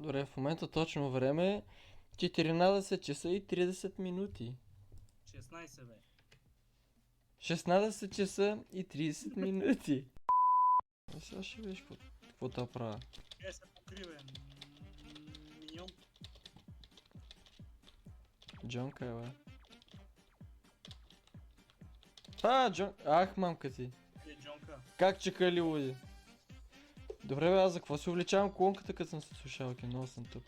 Добре, в момента точно време е 14 часа и 30 минути. 16 бе. 16 часа и 30 минути. Сега ще видиш какво да правя. Се покри бе. Миньон. Джонка е, бе. Джон... Ах, мамка ти. Джонка. Как чекали луди? Добре, бе, аз за какво си увлечавам колонката, като съм се слушалки? Много съм тъп.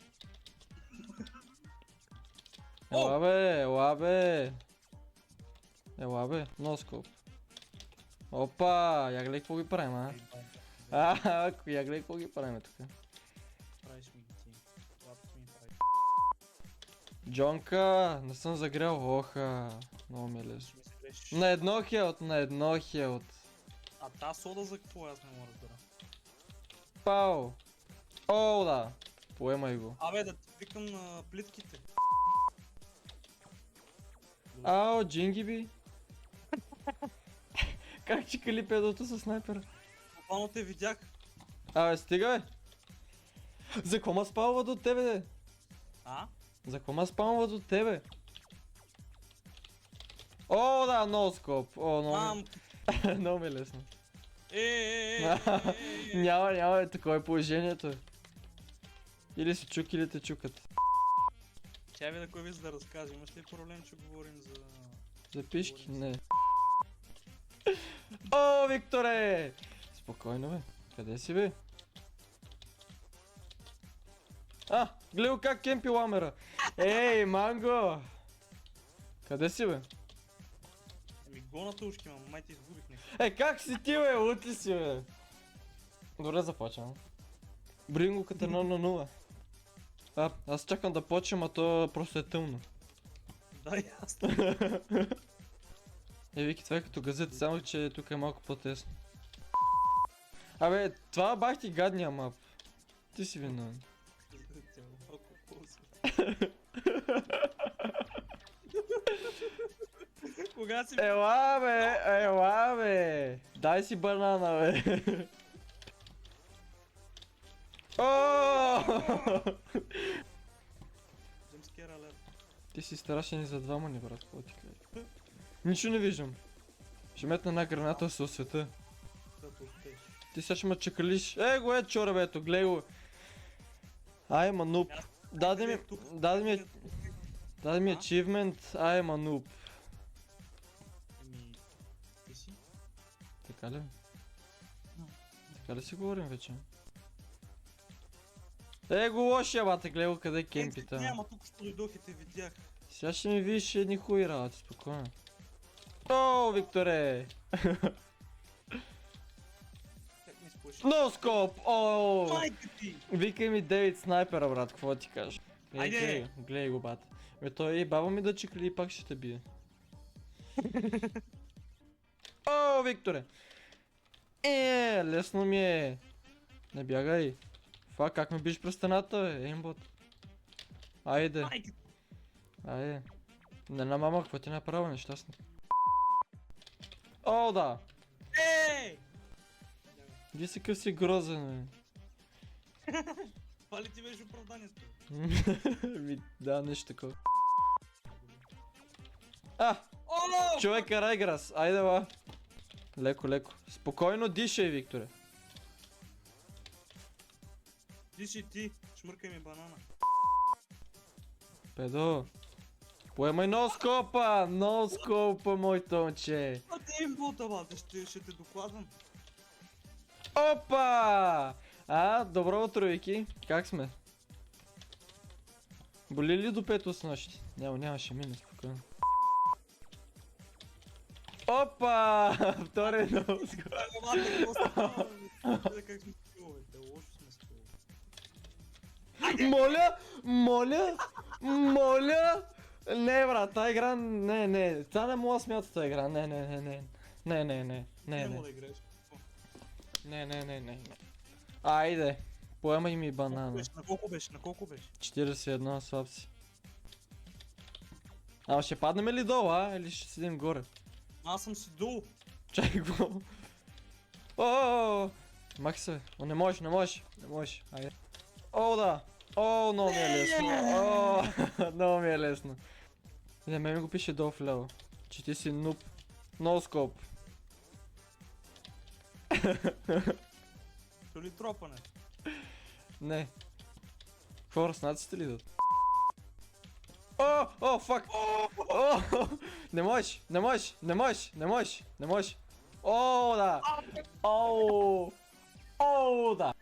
Ела бе, ела бе. Ела бе, носкоп. Опа, я гледай какво ги правим, а? Я гледай какво ги правим тук. Правиш ми ти. Лапът ми прави. Джонка, не съм загрял, оха. Много ми е лесно. На едно хелт. А та сода за какво? Аз не мога да разбера. Пау. О, да. Поемай го. Абе, да ти викам на плитките. Ао, джинги би. Как чекали педото със снайпера? Буквално те видях. Абе, стига бе. За какво ма спалва до тебе, де? А? За какво ма спалва до тебе? О, да, носкоп. О, Мам! много ми е лесно. Няма. Такова е положението. Или си чук, или те чукат. Чай ви на кой ви за да разкажа. Имаш ли проблем, че говорим за... За пишки? Не. О, Викторе! Спокойно, бе. Къде си, бе? Гледай как кемпи ламера. Ей, манго! Къде си, бе? Еми гоната ушки, мама, май те изгубих нещо. Как си ти, бе? Лут ли си, бе? Добре, започвам. Броим го като 1 на 0. Аз чакам да почвам, а то просто е тъмно. Да, ясно. Вики, това е като газет, само че тук е малко по-тесно. Абе, това бах ти гадния мап. Ти си виновен. Кога си... Ела бе! Дай си банана, бе! Джамскера лев. Ти си страшен и за двама ни, брат, какво ти кажа? Нищо не виждам. Ще метна една граната с освета. Ти сега ще ме чекалиш. Го е чора, бе, ето, гледай го. Ай, ма нуб. Даде ми achievement, ай, ма нуб. Еми... Ти си? Така ли? Така ли си говорим вече? Го лошия, бате, гледай го къде е кемпите. Няма, тук ще дойдох и те видях. Сега ще ми видиш едни хуи работи, спокойно. О, Викторе! Как ми сплаши? Носкоп! О! Майка ти! Викай ми Дейвид снайпера, брат, какво ти кажеш? Айде! Гледай го, бат. Той баба ми да чекли и пак ще те бие. О, Викторе! Лесно ми е. Не бягай. Как ме биш през стената, бе, еймбот. Айде. Айде. Не на мама, какво ти направя, нещастник? О, да. Ди си къв си грозен, бе. Това ли ти беше оправдание с това? Да, нещо такова. Човека Райграс, айде ба. Леко. Спокойно дишай, Викторе. Диши ти, шмъркай ми банана. Педо. Поемай носкопа, моето момче. Те им бота, бате, ще те докладвам. Опа! Добро утро, Вики. Как сме? Боли ли до пето с нощи? Нямаше мине, спокойно. Опа! Втори носкоп. Как сме скилове, те лошо сме скилове. Моля! Не, брат, тази игра, не. Това не мога да смята тази игра, не. Не мога да играеш. Не. Айде, поемай ми банана. На колко беше? 41, слаб си. Ще паднем ли долу, или ще седим горе? Аз съм си долу. Чакай го. Мах се, не можеш. Айде. О, да. О, много ми е лесно. О, много ми е лесно. Не, ме ми го пише долу вляво. Че ти си нуб. Носкоп. Чули тропане? Не. Хора, снаците ли идват? О, фак! О, не можеш, не можеш, не можеш, не можеш, не можеш. О, да! О, да!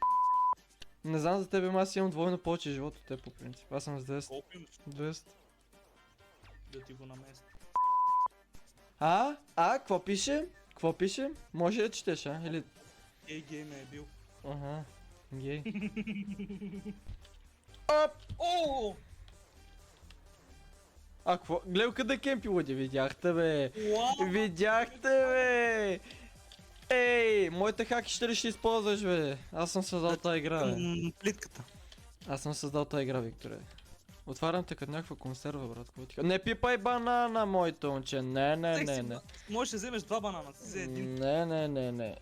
Не знам за тебе, но аз имам двойно повече живот от теб по принцип. Аз съм с 200. Колко имаш? 200. Да ти го намести. Какво пише? Какво пише? Може да четеш, а? Или... Гей ме е бил. Ага, гей. О! Какво? Гледай къде кемпи луди, видяхте бе! Уау! Видяхте бе! Ей, моите хаки ще ли ще използваш бе? Аз съм създал тази игра бе. Плитката. Аз съм създал тази игра, Викторе. Отварям те като някаква консерва, брат. Какво ти... Не пипай банана, моето момче. Не. Можеш да вземеш 2 банана, си взе един. Не. Не.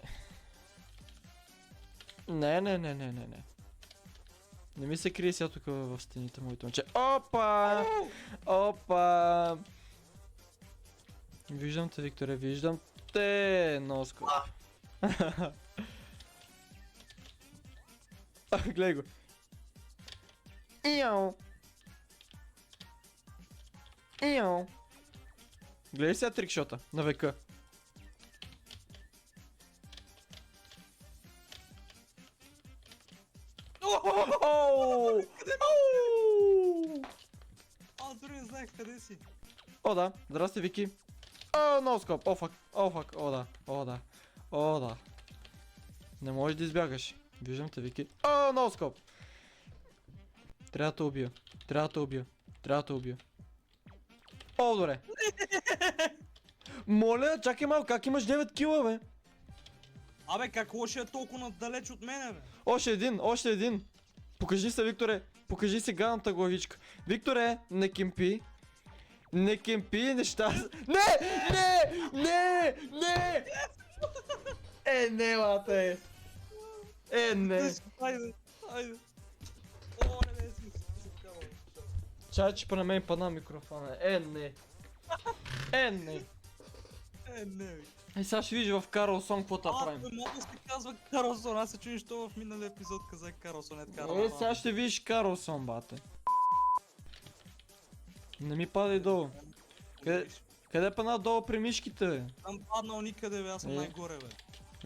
Не ми се крие сега тук в стените, моето момче. Опа! Виждам те, Викторе, виждам те, носко. Гледай го. Ио. Гледай сега трикшота на века. Аз дори не знаех къде си. О, да. Здрасти, Вики. О, носкоп. О, фак. О, да. Не можеш да избягаш. Виждам те, Вики. О, носкоп. Трябва да те убия. О, добре. Моля, чакай малко, как имаш 9 кила, бе? Абе, как лошо е толкова надалеч от мене, бе? Още един. Покажи се, Викторе. Покажи се гадната главичка. Викторе, не кемпи. Не кемпи неща. Не! Не, лате. Не. Айде. О, не си такава. Чай, че на мен падна микрофона. Не. Не, бе. Сега ще видиш в Карлсон какво та правим. Бе, мога да се казва Карлсон, аз се чуеш, що в миналия епизод казах Карлсон, Карлсон. Сега ще видиш Карлсон, бате. Не ми падай долу. Къде падна долу при мишките, бе? Съм паднал никъде, бе, аз съм най-горе, бе.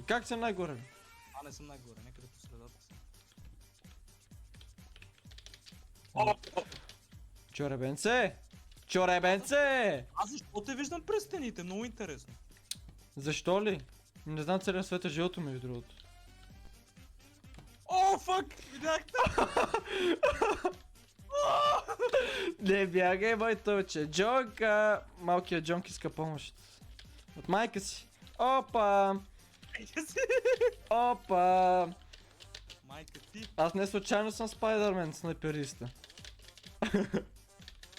Как съм най-горе, бе? Не съм най-горе, някъде по средата съм. Чоребенце! Аз защо те виждам през стените? Много интересно. Защо ли? Не знам, целият свет е жълто, между другото. О, фак! Видяхте? Не бягай, бойто, Джонка! Малкият Джонк иска помощ. От майка си. Опа! Майка ти. Аз не случайно съм Спайдърмен, снайпериста.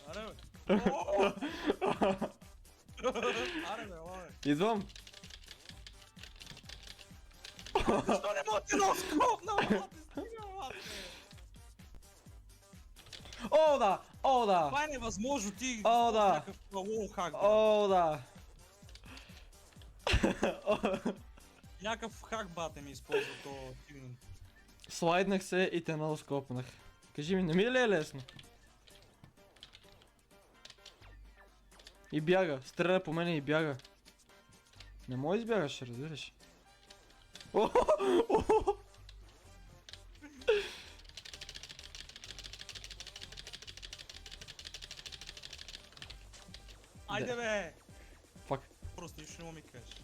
Аре, бе. Аре, бе, аре. Идвам. Защо не мога ти носкоп на лапи? Стига, лапи. О, да! Това е невъзможно, ти О, да. някакъв лоу-хак. О, да! Някакъв хак бате ми използва то тюнинг. Слайднах се и те носкопнах. Кажи ми, не ми ли е лесно? И бяга, стреля по мене и бяга. Не може да избягаш, разбираш. Айде, бе! Фак. Просто нищо не му ми кажеш.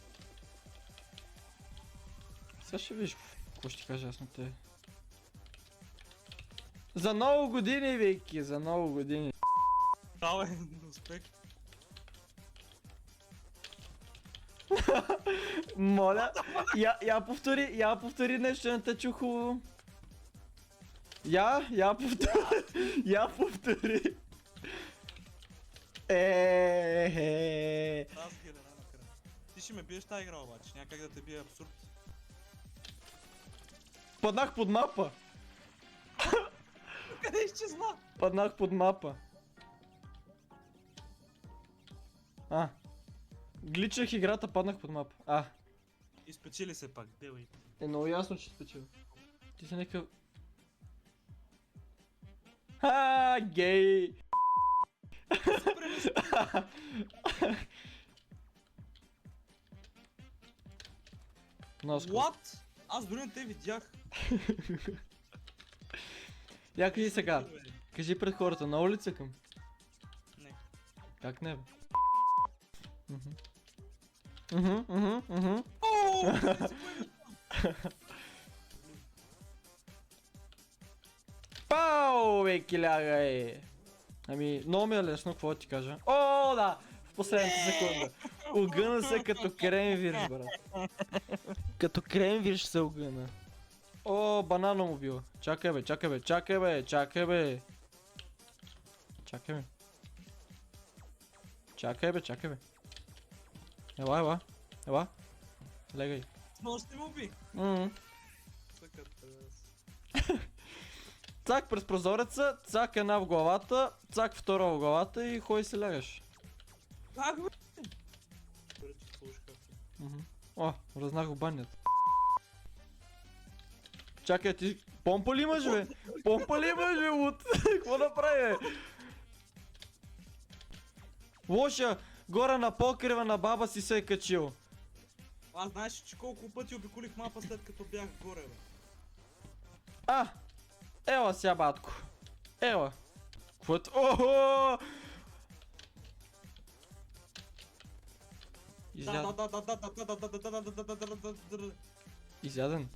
Сега ще видиш какво ще кажа аз на тебе. За много години, Вики, за много години. Браво, успех. Моля, я повтори нещо, не те чу хубаво. Я повтори. Аз ги да накрая. Ти ще ме биеш тази игра обаче, някак да те бие абсурд. Паднах под мапа. Къде че зна! Паднах под мапа. Гличах играта, паднах под мапа. И спечели се пак, делай. Е много ясно, че спечел. Ти си някакъв... Гей! Носко. What? Аз дори не те видях. Я кажи сега. Кажи пред хората, на улица към. Не. Как не бе? Мгм. Ооо! Пау, бе, киляга е! Ами, много ми е лесно, какво да ти кажа? О, да! В последната секунда. Огъна се като кремвирш, брат. Като кремвирш се огъна. О, банана му бил. Чакай бе. Чакай бе. Чакай бе. Ела. Легай. Много ще ме уби. Съката. Цак през прозореца, цак една в главата, цак втора в главата и хой се лягаш. Как бе? Добре, че слушаш както. О, разнах го банят. Чакай, ти помпа ли имаш бе? Луд? Какво направи бе? Лоша, горе на покрива на баба си се е качил. Аз знаеш, че колко пъти обиколих мапа след като бях горе, бе. Ела сега, батко. Ела. Какво е? Охо! Изяден.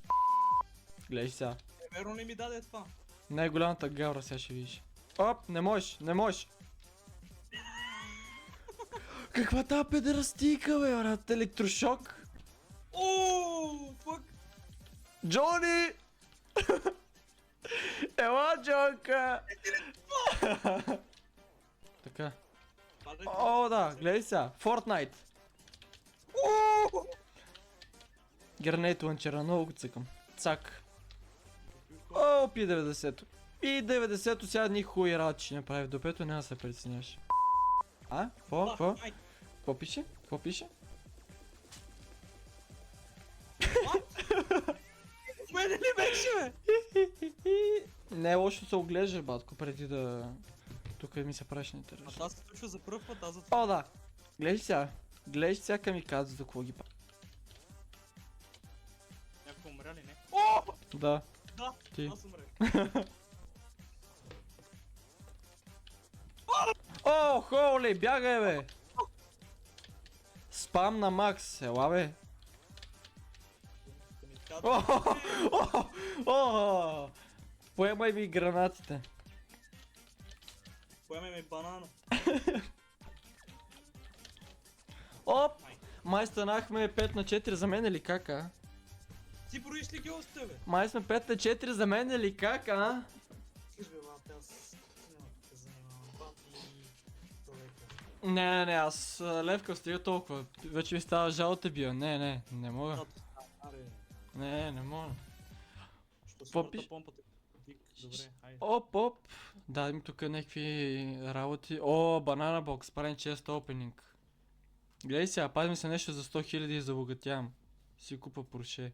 Гледай сега. Верно не ми даде това. Най-голямата гавра сега ще видиш. Оп, не можеш. Каква та педерастика, бе, брат? Електрошок? Ооо, фък. Джони! Ела, Джонка! Така. О, да, гледай сега. Fortnite. Гранейт ланчера, много го цъкам. Цак. О, P90-то. P90-то сега ни хуй работи ще направи в допето, няма да се притесняваш. Какво пише? В мене ли беше, бе? Не е лошо да се оглеждаш, батко, преди да... Тук ми се правиш на интерес. Това се случва за пръв път, аз за това. О, да. Гледай сега камикадзе за какво ги па. Някой умря ли, не? О! Да. Да, Ти. аз умрях. О, холи, бягай бе! Спам на макс, ела бе. О, поемай ми гранатите. Поемай ми банана. Оп! Май станахме 5 на 4 за мен или как, а? Ти броиш ли ги още, бе? Май сме 5 на 4 за мен или как, а? Кажи бе, бате, аз няма да те занимавам. Бати човека. Не, аз левка стига толкова. Вече ми става жал те бия. Не мога. Не мога. Що Какво спорта пиш? помпата? Дик, добре, хайде. Оп. Да, има тук някакви работи. О, банана бокс, правим чест опенинг. Гледай сега, пазим се нещо за 100 000 и забогатявам. Си купа Порше.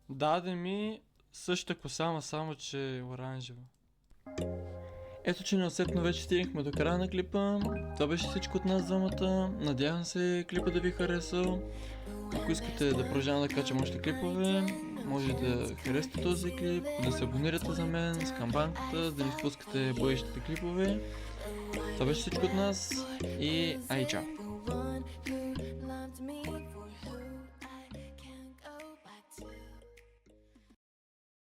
Даде ми същата коса, само че е оранжева. Ето че неусетно вече стигнахме до края на клипа. Това беше всичко от нас двамата. Надявам се клипа да ви хареса. Ако искате да продължавам да качам още клипове, може да харесате този клип, да се абонирате за мен с камбанката, да не изпускате бъдещите клипове. Това беше всичко от нас и ай чао!